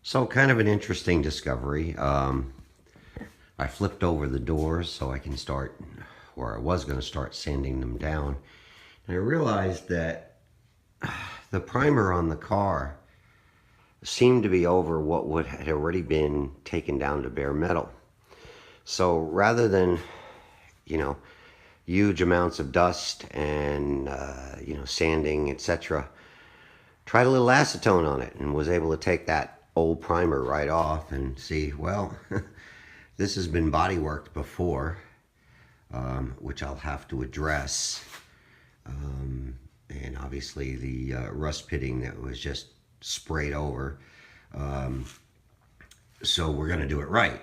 So kind of an interesting discovery. I flipped over the doors so I can start, or I was going to start sanding them down. And I realized that the primer on the car seemed to be over what would had already been taken down to bare metal. So rather than, you know, huge amounts of dust and, sanding, etc., tried a little acetone on it and was able to take that old primer right off and see, well, this has been body worked before, which I'll have to address. And obviously the rust pitting that was just sprayed over. So we're going to do it right.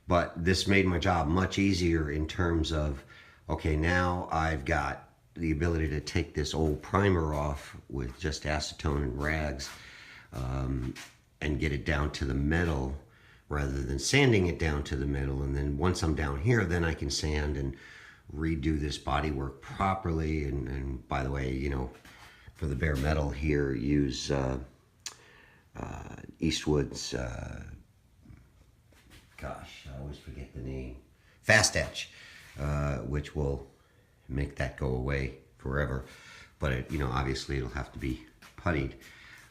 But this made my job much easier in terms of, okay, now I've got the ability to take this old primer off with just acetone and rags, and get it down to the metal rather than sanding it down to the metal. And then once I'm down here, then I can sand and redo this bodywork properly. And by the way, for the bare metal here, use Eastwood's, gosh, I always forget the name, Fast Etch, which will make that go away forever. But obviously it'll have to be puttied.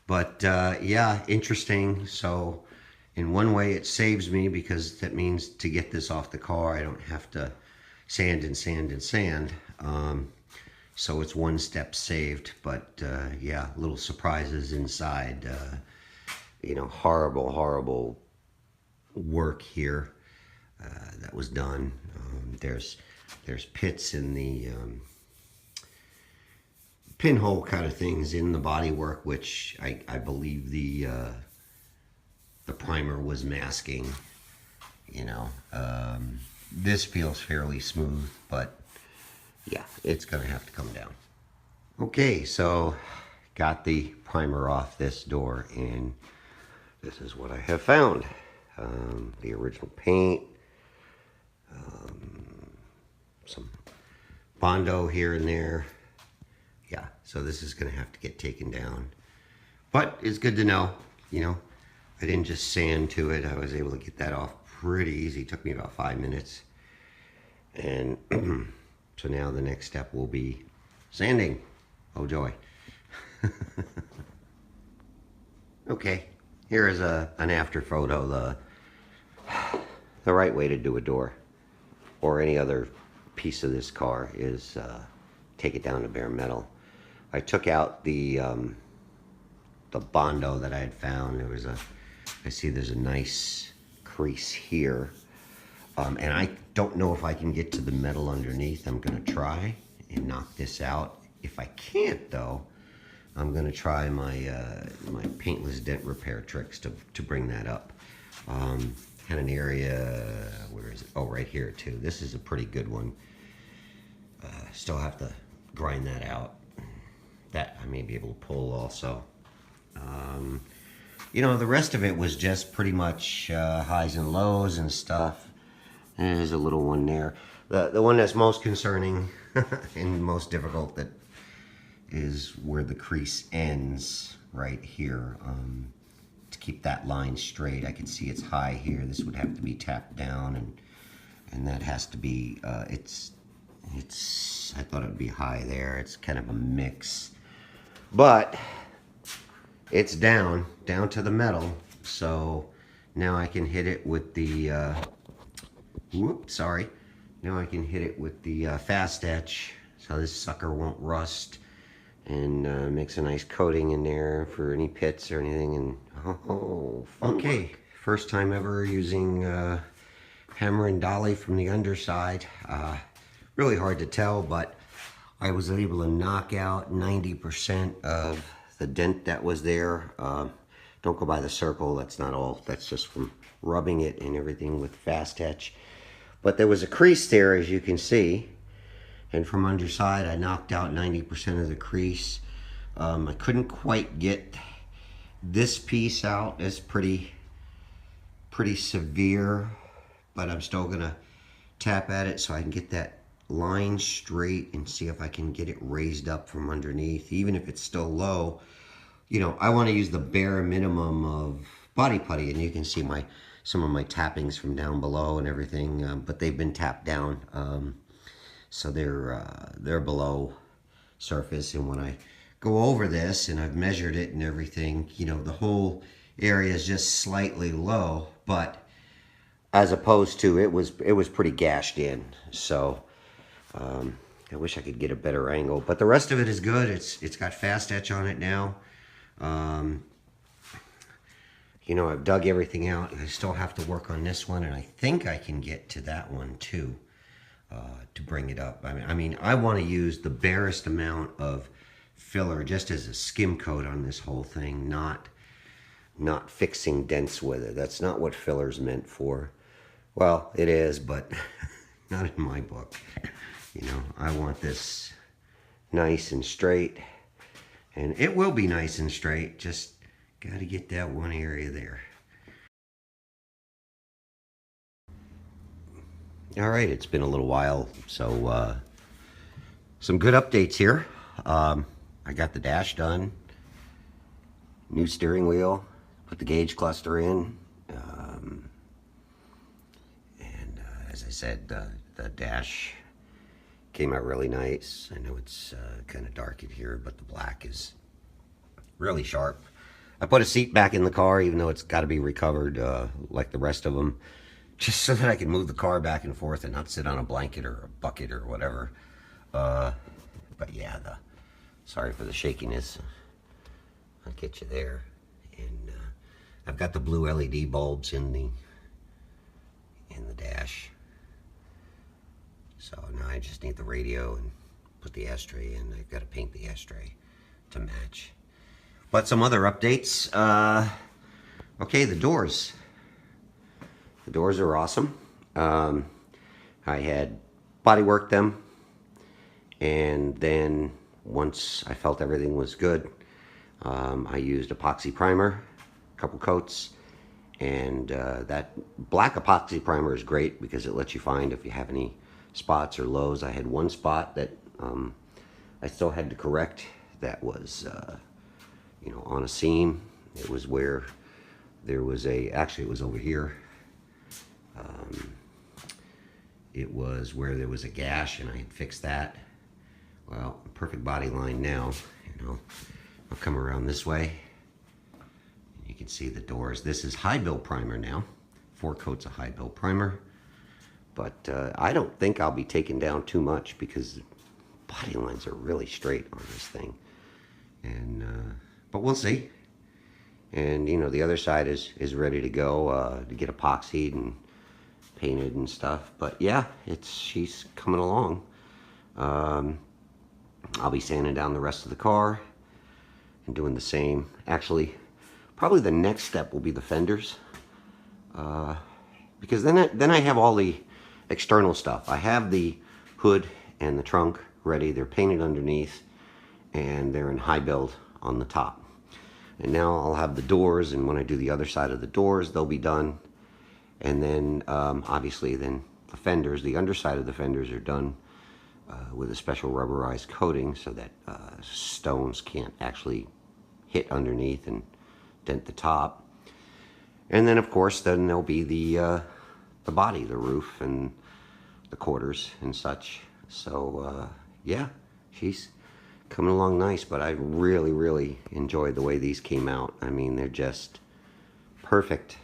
But yeah, interesting. So in one way it saves me, because that means to get this off the car I don't have to sand and sand and sand. So it's one step saved. But yeah, little surprises inside. Horrible work here that was done. There's pits in the pinhole kind of things in the bodywork, which I believe the primer was masking. This feels fairly smooth, but yeah, it's gonna have to come down. Okay, so got the primer off this door, and this is what I have found. The original paint, some Bondo here and there. Yeah, so this is gonna have to get taken down. But it's good to know, I didn't just sand to it. I was able to get that off pretty easy. It took me about 5 minutes. And so now the next step will be sanding. Oh joy. Okay, here is an after photo. The right way to do a door or any other piece of this car is take it down to bare metal. I took out the Bondo that I had found. I see there's a nice crease here. And I don't know if I can get to the metal underneath. I'm gonna try and knock this out. If I can't though, I'm gonna try my my paintless dent repair tricks to bring that up. Had an area, where is it? Oh, right here too. This is a pretty good one. Still have to grind that out. That I may be able to pull also. The rest of it was just pretty much highs and lows and stuff. There's a little one there. The one that's most concerning and most difficult, that is where the crease ends right here. To keep that line straight, I can see it's high here. This would have to be tapped down, and that has to be. It's. I thought it would be high there. It's kind of a mix, but it's down to the metal. So now I can hit it with the. Now I can hit it with the Fast Etch, so this sucker won't rust, and makes a nice coating in there for any pits or anything. And okay, first time ever using hammer and dolly from the underside. Really hard to tell, but I was able to knock out 90% of the dent that was there. Don't go by the circle, that's not all, that's just from rubbing it and everything with Fast Etch. But there was a crease there, as you can see, and from underside I knocked out 90% of the crease. I couldn't quite get this piece out. It's pretty severe, but I'm still gonna tap at it so I can get that line straight and see if I can get it raised up from underneath. Even if it's still low, I want to use the bare minimum of body putty, and you can see some of my tappings from down below and everything, but they've been tapped down, so they're below surface. And when I go over this and I've measured it and everything, you know, the whole area is just slightly low, but as opposed to it was pretty gashed in. So I wish I could get a better angle, but the rest of it is good. It's got fast etch on it now. You know, I've dug everything out. I still have to work on this one, and I think I can get to that one too, to bring it up. I mean, I want to use the barest amount of filler just as a skim coat on this whole thing, not fixing dents with it. That's not what filler's meant for. Well, it is, but not in my book. You know, I want this nice and straight, and it will be nice and straight. Just got to get that one area there. All right, it's been a little while, so some good updates here. I got the dash done, new steering wheel, put the gauge cluster in, and as I said, the dash came out really nice. I know it's kind of dark in here, but the black is really sharp. I put a seat back in the car, even though it's got to be recovered like the rest of them, just so that I can move the car back and forth and not sit on a blanket or a bucket or whatever. But yeah, sorry for the shakiness. I'll get you there. And I've got the blue LED bulbs in the dash. So now I just need the radio and put the ashtray in. I've got to paint the ashtray to match. But some other updates. Okay, the doors. The doors are awesome. I had bodyworked them, and then once I felt everything was good, I used epoxy primer, a couple coats, and that black epoxy primer is great because it lets you find if you have any spots or lows. I had one spot that I still had to correct. That was you know, on a seam. It was where there was actually it was over here. It was where there was a gash, and I had fixed that. Well, perfect body line now. You know, I'll come around this way. You can see the doors. This is high build primer now. 4 coats of high build primer. But I don't think I'll be taking down too much because body lines are really straight on this thing. And but we'll see. And you know, the other side is ready to go to get epoxied and painted and stuff. But yeah, she's coming along. I'll be sanding down the rest of the car and doing the same. Actually, probably the next step will be the fenders, because then I have all the external stuff. I have the hood and the trunk ready. They're painted underneath, and they're in high build on the top. And now I'll have the doors, and when I do the other side of the doors, they'll be done. And then obviously then the fenders, the underside of the fenders are done with a special rubberized coating so that stones can't actually hit underneath and dent the top. And then of course then there'll be the body, the roof and the quarters and such. So yeah, she's coming along nice, but I really enjoyed the way these came out. I mean, they're just perfect.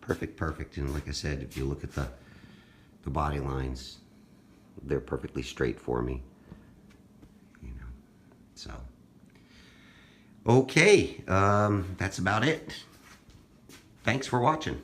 Perfect. And like I said, if you look at the body lines, they're perfectly straight for me. You know, so okay, that's about it. Thanks for watching.